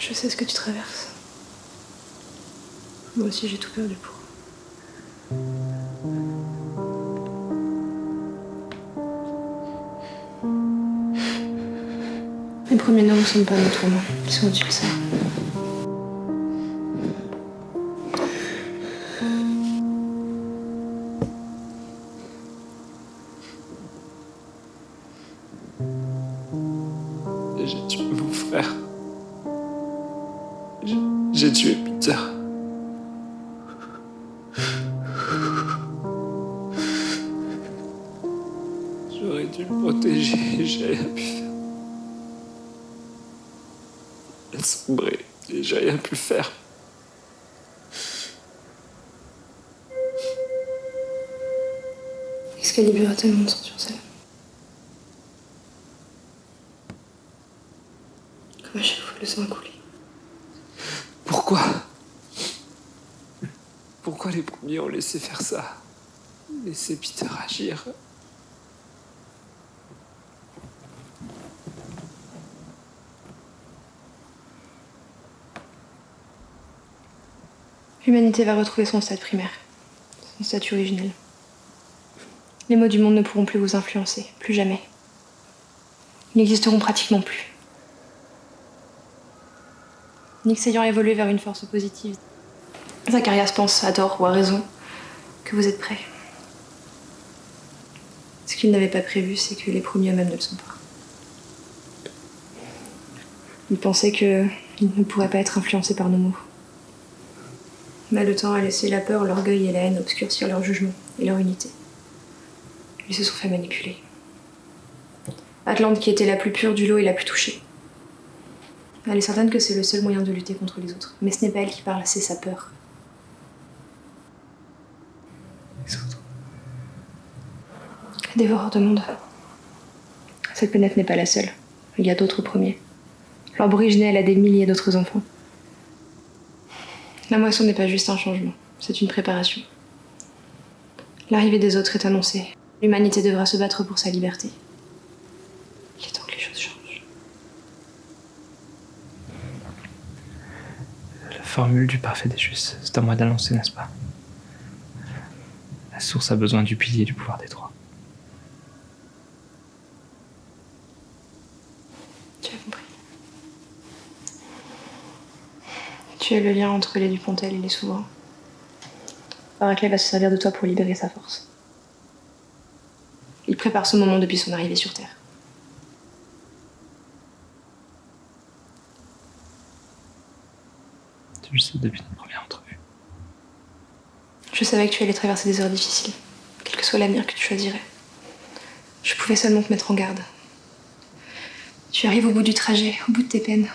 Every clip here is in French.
Je sais ce que tu traverses. Moi aussi, j'ai tout perdu pour. Les premiers noms ne sont pas nos tourments. Ils sont au-dessus de ça. J'ai tué mon frère. J'ai tué Peter. J'aurais dû le protéger, j'ai rien pu faire. Il a sombré et j'ai rien pu faire. Excalibur a tellement de sang sur celle. Comme à chaque fois, le sang a coulé. Pourquoi? Pourquoi les premiers ont laissé faire ça? Laisser Peter agir? L'humanité va retrouver son stade primaire, son statut originel. Les maux du monde ne pourront plus vous influencer, plus jamais. Ils n'existeront pratiquement plus. Nix ayant évolué vers une force positive, Zacharias pense, à tort ou à raison, que vous êtes prêts. Ce qu'il n'avait pas prévu, c'est que les premiers eux-mêmes ne le sont pas. Il pensait qu'ils ne pourraient pas être influencés par nos mots. Mais le temps a laissé la peur, l'orgueil et la haine obscurcir leur jugement et leur unité. Ils se sont fait manipuler. Atlante, qui était la plus pure du lot et la plus touchée. Elle est certaine que c'est le seul moyen de lutter contre les autres. Mais ce n'est pas elle qui parle, c'est sa peur. Les autres. Dévoreur de monde. Cette planète n'est pas la seule. Il y a d'autres premiers. L'aborigène a des milliers d'autres enfants. La moisson n'est pas juste un changement, c'est une préparation. L'arrivée des autres est annoncée. L'humanité devra se battre pour sa liberté. Il est temps que les choses changent. La formule du parfait des justes, c'est à moi d'annoncer, n'est-ce pas? La source a besoin du pilier du pouvoir des trois. Tu as compris. Tu es le lien entre les Dupontel et les souverains. Barclay va se servir de toi pour libérer sa force. Il prépare ce moment depuis son arrivée sur Terre. Tu le sais depuis notre première entrevue. Je savais que tu allais traverser des heures difficiles, quel que soit l'avenir que tu choisirais. Je pouvais seulement te mettre en garde. Tu arrives au bout du trajet, au bout de tes peines.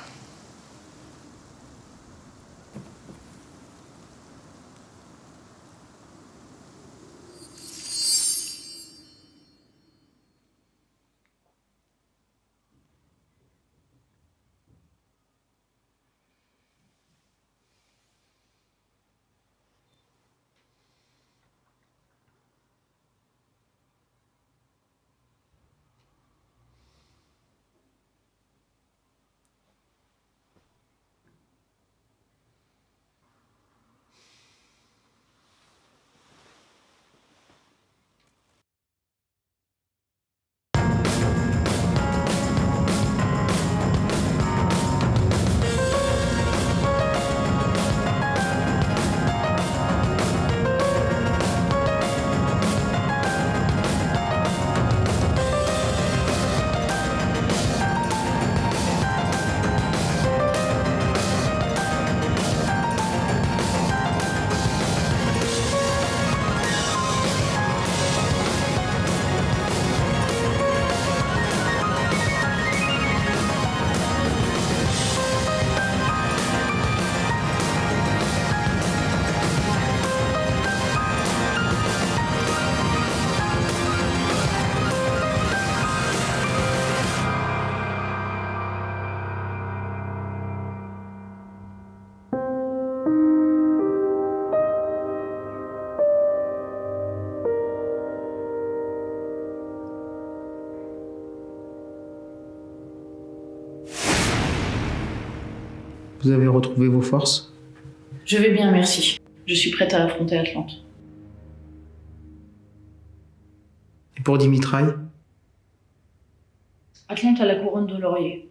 Vous avez retrouvé vos forces? Je vais bien, merci. Je suis prête à affronter Atlante. Et pour Dimitraï? Atlante a la couronne de laurier.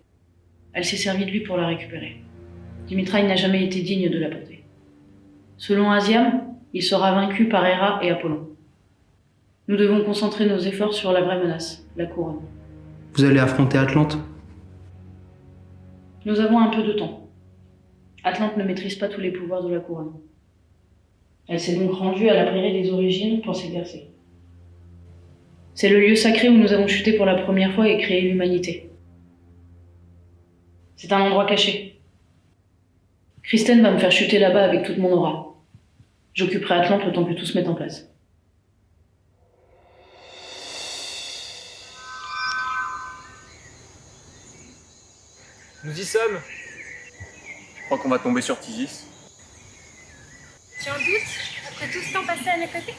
Elle s'est servie de lui pour la récupérer. Dimitraï n'a jamais été digne de la porter. Selon Asiam, il sera vaincu par Héra et Apollon. Nous devons concentrer nos efforts sur la vraie menace, la couronne. Vous allez affronter Atlante? Nous avons un peu de temps. Atlante ne maîtrise pas tous les pouvoirs de la couronne. Elle s'est donc rendue à la prairie des origines pour s'exercer. C'est le lieu sacré où nous avons chuté pour la première fois et créé l'humanité. C'est un endroit caché. Kristen va me faire chuter là-bas avec toute mon aura. J'occuperai Atlante le temps que tout se mette en place. Nous y sommes. Je crois qu'on va tomber sur Tisis. Tu en doutes, après tout ce temps passé à mes côtés?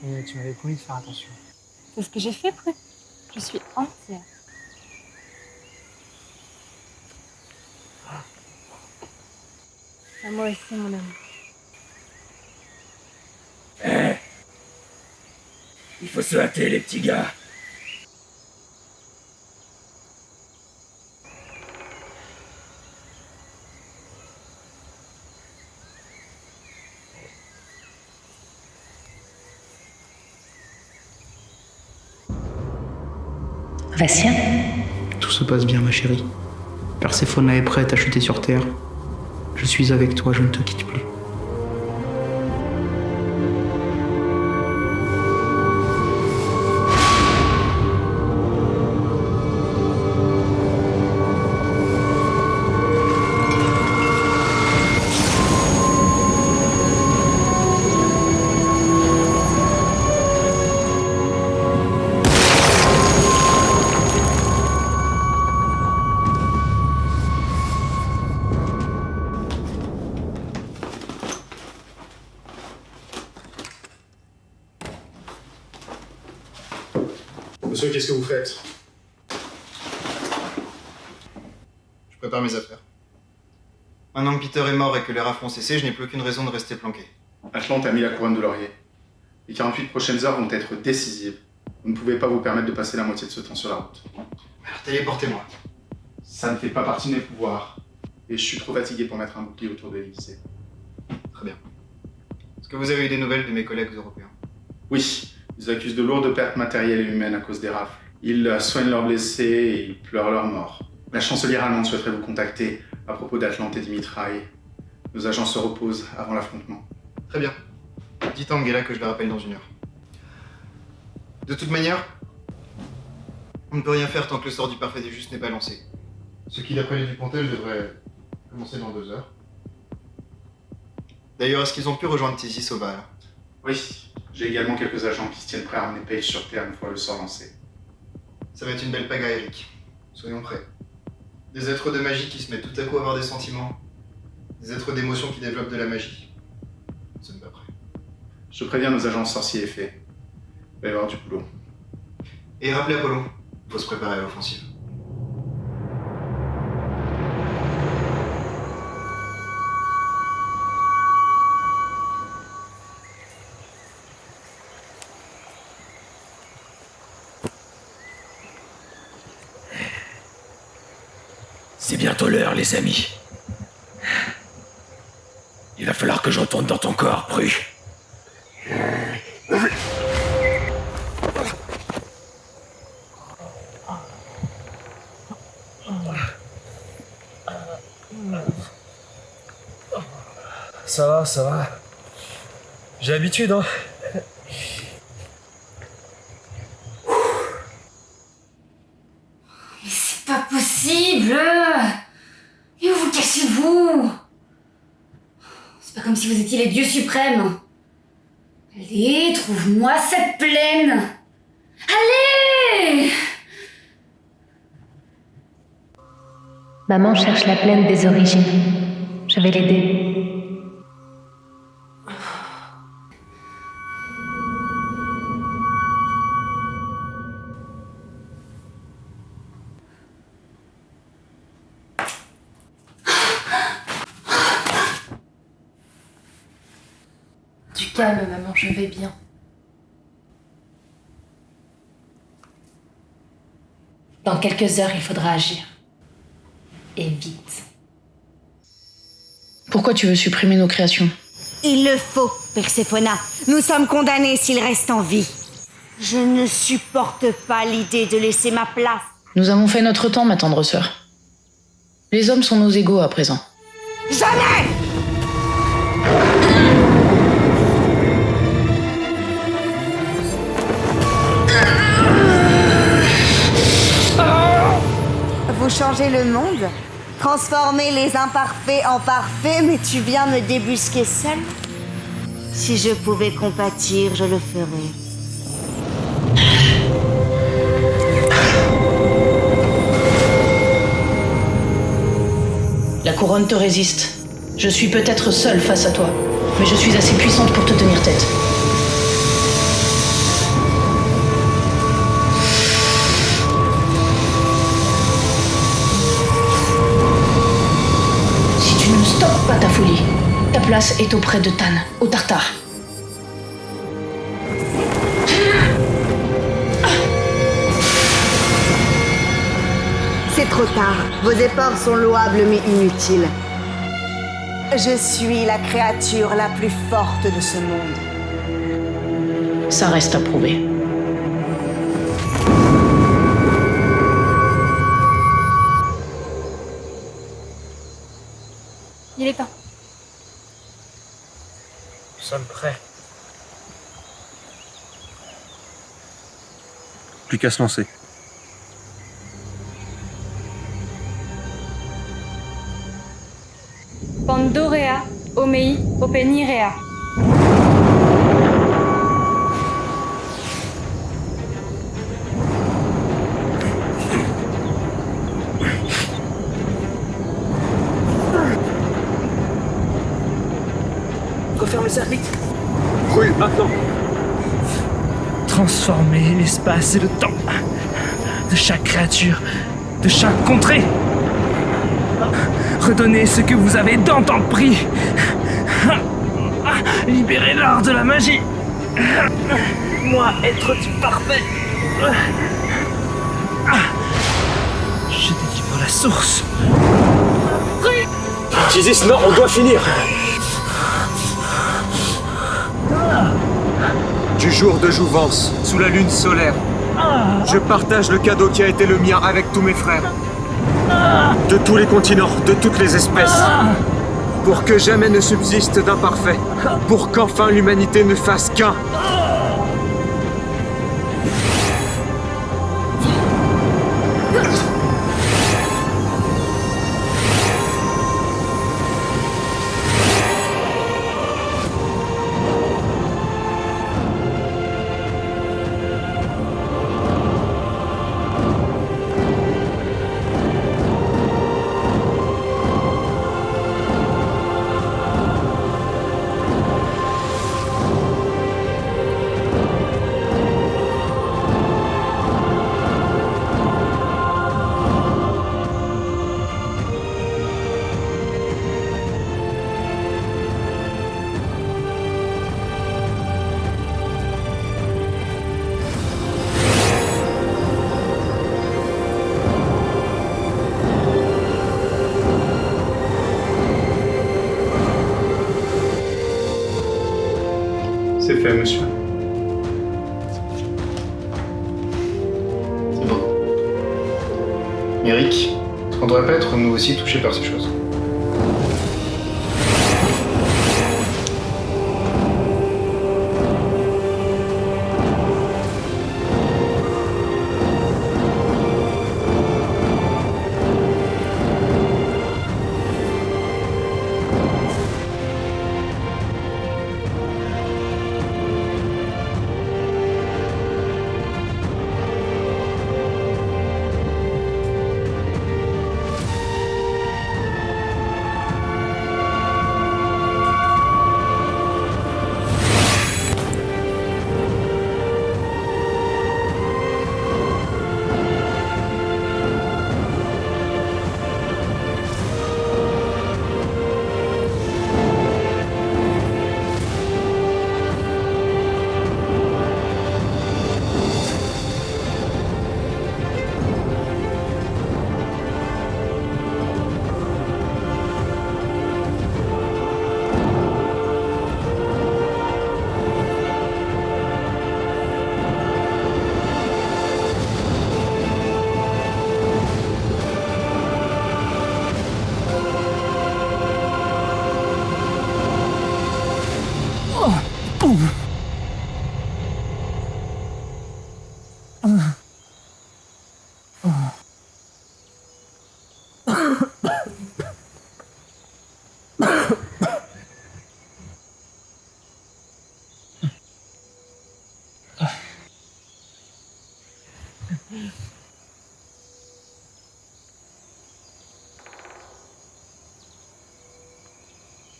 Et tu m'avais promis de faire attention. C'est ce que j'ai fait, Pru. Je suis entière. À moi aussi, mon amour. Il faut se hâter, les petits gars. Vassia, Tout se passe bien, ma chérie. Perséphone est prête à chuter sur Terre. Je suis avec toi, je ne te quitte plus. Monsieur, qu'est-ce que vous faites? Je prépare mes affaires. Maintenant que Peter est mort et que les rafles ont cessé, je n'ai plus aucune raison de rester planqué. Atlante a mis la couronne de laurier. Les 48 prochaines heures vont être décisives. Vous ne pouvez pas vous permettre de passer la moitié de ce temps sur la route. Alors téléportez-moi. Ça ne fait pas partie de mes pouvoirs. Et je suis trop fatigué pour mettre un bouclier autour de l'Élysée. Très bien. Est-ce que vous avez eu des nouvelles de mes collègues européens? Oui, ils accusent de lourdes pertes matérielles et humaines à cause des rafles. Ils soignent leurs blessés et ils pleurent leurs morts. La chancelière allemande souhaiterait vous contacter à propos d'Atlante et Dimitraï. Nos agents se reposent avant l'affrontement. Très bien. Dites à Angela que je la rappelle dans 1 heure. De toute manière, on ne peut rien faire tant que le sort du parfait des justes n'est pas lancé. Ce qui, d'après les Dupontel, devrait commencer dans 2 heures. D'ailleurs, est-ce qu'ils ont pu rejoindre Tisis au Val? Oui, j'ai également quelques agents qui se tiennent prêts à ramener Paige sur Terre une fois le sort lancé. Ça va être une belle pagaille, Eric. Soyons prêts. Des êtres de magie qui se mettent tout à coup à avoir des sentiments. Des êtres d'émotion qui développent de la magie. Nous ne sommes pas prêts. Je préviens nos agents sorciers et fées. Il va y avoir du boulot. Et rappelez Apollon, il faut se préparer à l'offensive. C'est bientôt l'heure, les amis. Il va falloir que je retourne dans ton corps, Pru. Ça va. J'ai l'habitude, hein. Mais c'est pas possible! Et où vous cachez-vous? C'est pas comme si vous étiez les dieux suprêmes. Allez, trouve-moi cette plaine! Allez! maman cherche la plaine des origines. Je vais l'aider. Calme, maman, je vais bien. Dans quelques heures, il faudra agir. Et vite. Pourquoi tu veux supprimer nos créations? Il le faut, Perséphona. Nous sommes condamnés s'il reste en vie. Je ne supporte pas l'idée de laisser ma place. Nous avons fait notre temps, ma tendre sœur. Les hommes sont nos égaux à présent. Jamais! Vous changez le monde? Transformez les imparfaits en parfaits, mais tu viens me débusquer seul? Si je pouvais compatir, je le ferais. La couronne te résiste. Je suis peut-être seule face à toi, mais je suis assez puissante pour te tenir tête. Si tu ne stoppes pas ta folie, ta place est auprès de Tan, au Tartare. C'est trop tard. Vos efforts sont louables mais inutiles. Je suis la créature la plus forte de ce monde. Ça reste à prouver. Il est temps. Nous sommes prêts. Plus qu'à se lancer. Pandorea, Omei, Openirea. Referme le cercle vite. Brûle, maintenant. Transformer l'espace et le temps de chaque créature, de chaque contrée. Redonnez ce que vous avez dans tant pris. Libérez l'art de la magie. Moi, être du parfait. Je délivre la source. Tisis, non, on doit finir. Du jour de jouvence, sous la lune solaire, je partage le cadeau qui a été le mien avec tous mes frères. De tous les continents, de toutes les espèces. Pour que jamais ne subsiste d'imparfait. Pour qu'enfin l'humanité ne fasse qu'un. C'est fait, monsieur. C'est bon. Eric, est-ce qu'on devrait pas être nous aussi touchés par ces choses?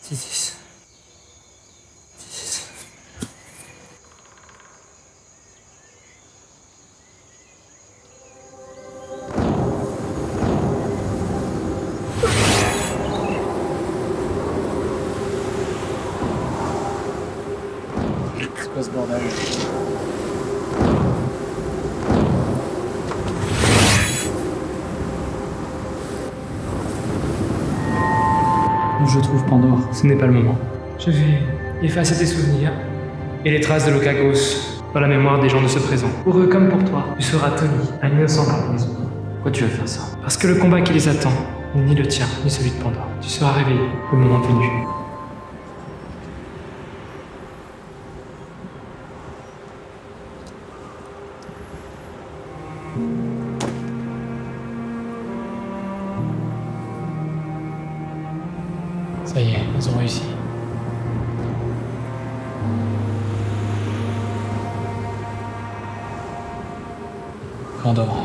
Six. C'est quoi ce bordel? Je trouve Pandore. Ce n'est pas le moment. Je vais effacer tes souvenirs et les traces de Lokagos dans la mémoire des gens de ce présent. Pour eux comme pour toi, tu seras Tony, un innocent parmi les autres. Pourquoi tu veux faire ça? Parce que le combat qui les attend n'est ni le tien, ni celui de Pandore. Tu seras réveillé le moment venu. Ça y est, ils ont réussi. Pandore.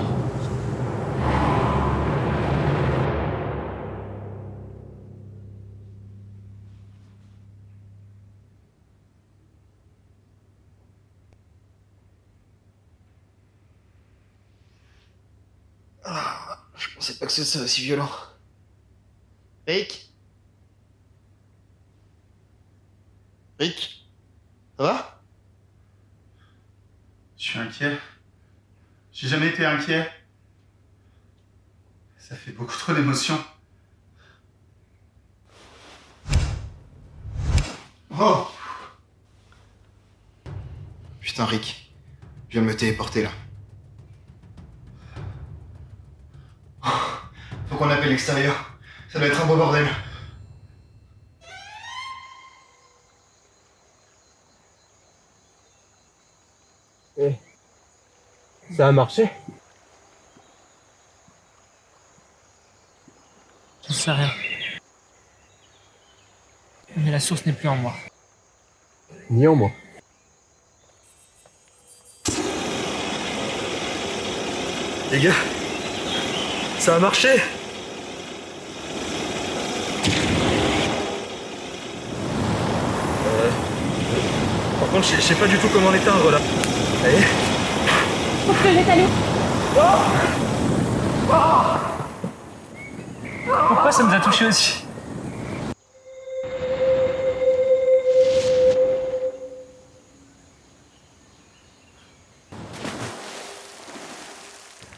Je pensais pas que ce serait aussi violent. Rick? Rick? Ça va? Je suis inquiet. J'ai jamais été inquiet. Ça fait beaucoup trop d'émotions. Oh! Putain, Rick. Je viens me téléporter là. Oh, faut qu'on appelle l'extérieur. Ça doit être un beau bordel. Ça a marché? Je sais rien. Mais la source n'est plus en moi. Ni en moi. Les gars, ça a marché! Par contre, je sais pas du tout comment l'éteindre là. Allez. Faut que je t'allume. Pourquoi ça nous a touché aussi?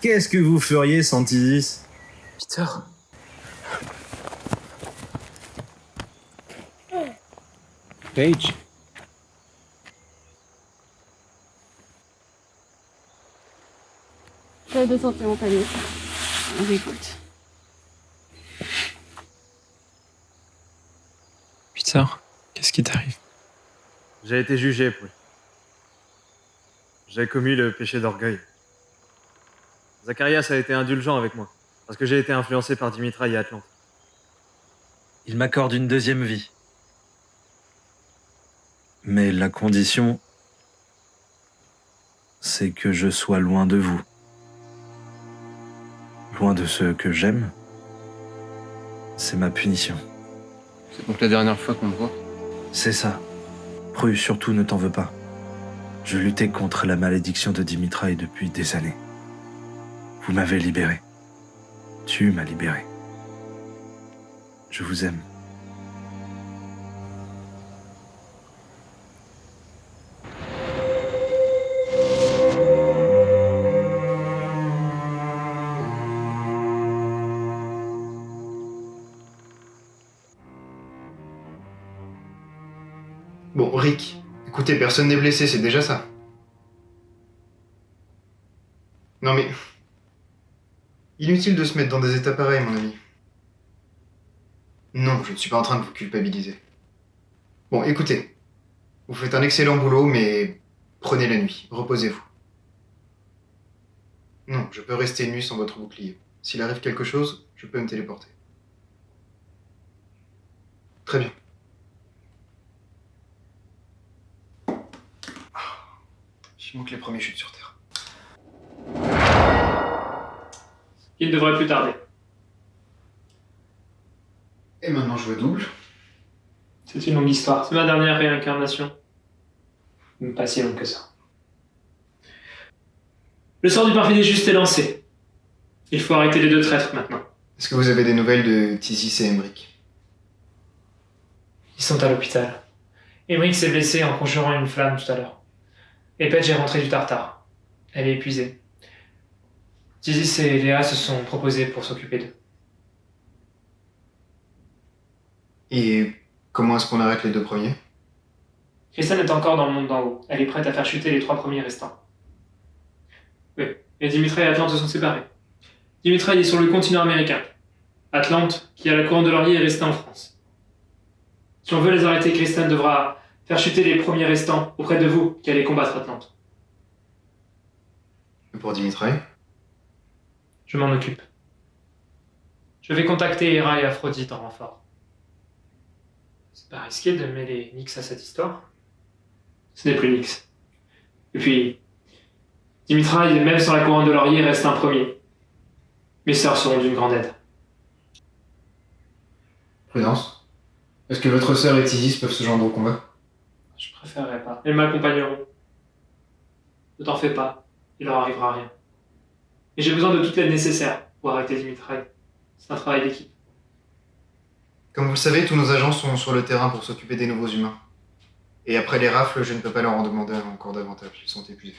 Qu'est-ce que vous feriez sans Tizis? Peter. Paige. J'essaie de sortir mon panier. On écoute. Peter, qu'est-ce qui t'arrive? J'ai été jugé, Paul. J'ai commis le péché d'orgueil. Zacharias a été indulgent avec moi, parce que j'ai été influencé par Dimitra et Atlante. Il m'accorde une deuxième vie. Mais la condition, c'est que je sois loin de vous. Loin de ceux que j'aime. C'est ma punition. C'est donc la dernière fois qu'on te voit? C'est ça. Pru, surtout ne t'en veux pas. Je luttais contre la malédiction de Dimitra depuis des années. Vous m'avez libéré. Tu m'as libéré. Je vous aime. Bon, Rick, écoutez, personne n'est blessé, c'est déjà ça. Non mais... Inutile de se mettre dans des états pareils, mon ami. Non, je ne suis pas en train de vous culpabiliser. Bon, écoutez. Vous faites un excellent boulot, mais prenez la nuit, reposez-vous. Non, je peux rester une nuit sans votre bouclier. S'il arrive quelque chose, je peux me téléporter. Très bien. Il manque les premiers chutes sur Terre. Il ne devrait plus tarder. Et maintenant jouer double. C'est une longue histoire. C'est ma dernière réincarnation. Pas si longue que ça. Le sort du parfait des justes est lancé. Il faut arrêter les deux traîtres maintenant. Est-ce que vous avez des nouvelles de Tizis et Emric? Ils sont à l'hôpital. Emric s'est blessé en conjurant une flamme tout à l'heure. Et Pedge est rentrée du Tartare. Elle est épuisée. Tizis et Léa se sont proposés pour s'occuper d'eux. Et comment est-ce qu'on arrête les deux premiers? Kristen est encore dans le monde d'en haut. Elle est prête à faire chuter les 3 premiers restants. Oui, et Dimitri et Atlante se sont séparés. Dimitri est sur le continent américain. Atlante, qui a la couronne de laurier, est restée en France. Si on veut les arrêter, Kristen devra faire chuter les premiers restants auprès de vous qui allez combattre Atlante. Et pour Dimitri? Je m'en occupe. Je vais contacter Hera et Aphrodite en renfort. C'est pas risqué de mêler Nyx à cette histoire? Ce n'est plus Nyx. Et puis, Dimitri, même sans la couronne de laurier, reste un premier. Mes sœurs seront d'une grande aide. Prudence. Est-ce que votre sœur et Tizis peuvent se joindre au combat? Je préférerais pas. Elles m'accompagneront. Ne t'en fais pas, il leur arrivera rien. Et j'ai besoin de toute l'aide nécessaire pour arrêter Dimitri. C'est un travail d'équipe. Comme vous le savez, tous nos agents sont sur le terrain pour s'occuper des nouveaux humains. Et après les rafles, je ne peux pas leur en demander encore davantage. Ils sont épuisés.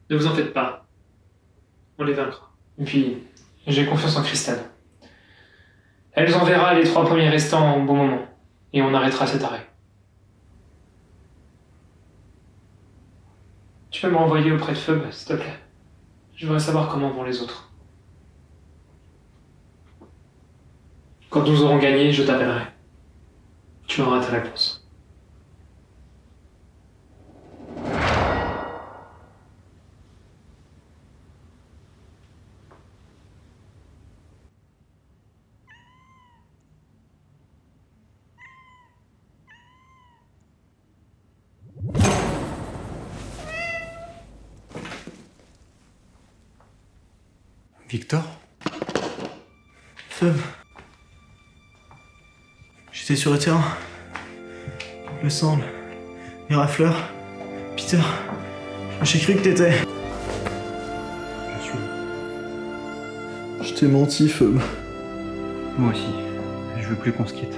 Ne vous en faites pas. On les vaincra. Et puis, j'ai confiance en Kristen. Elle nous enverra les 3 premiers restants au bon moment. Et on arrêtera cet arrêt. Tu peux me renvoyer auprès de Phoebe, s'il te plaît. Je voudrais savoir comment vont les autres. Quand nous aurons gagné, je t'appellerai. Tu auras ta réponse. Victor? Phoebe. J'étais sur le terrain. Le sang, les rafleurs. Peter. J'ai cru que t'étais. Je suis là. Je t'ai menti, Phoebe. Moi aussi. Je veux plus qu'on se quitte.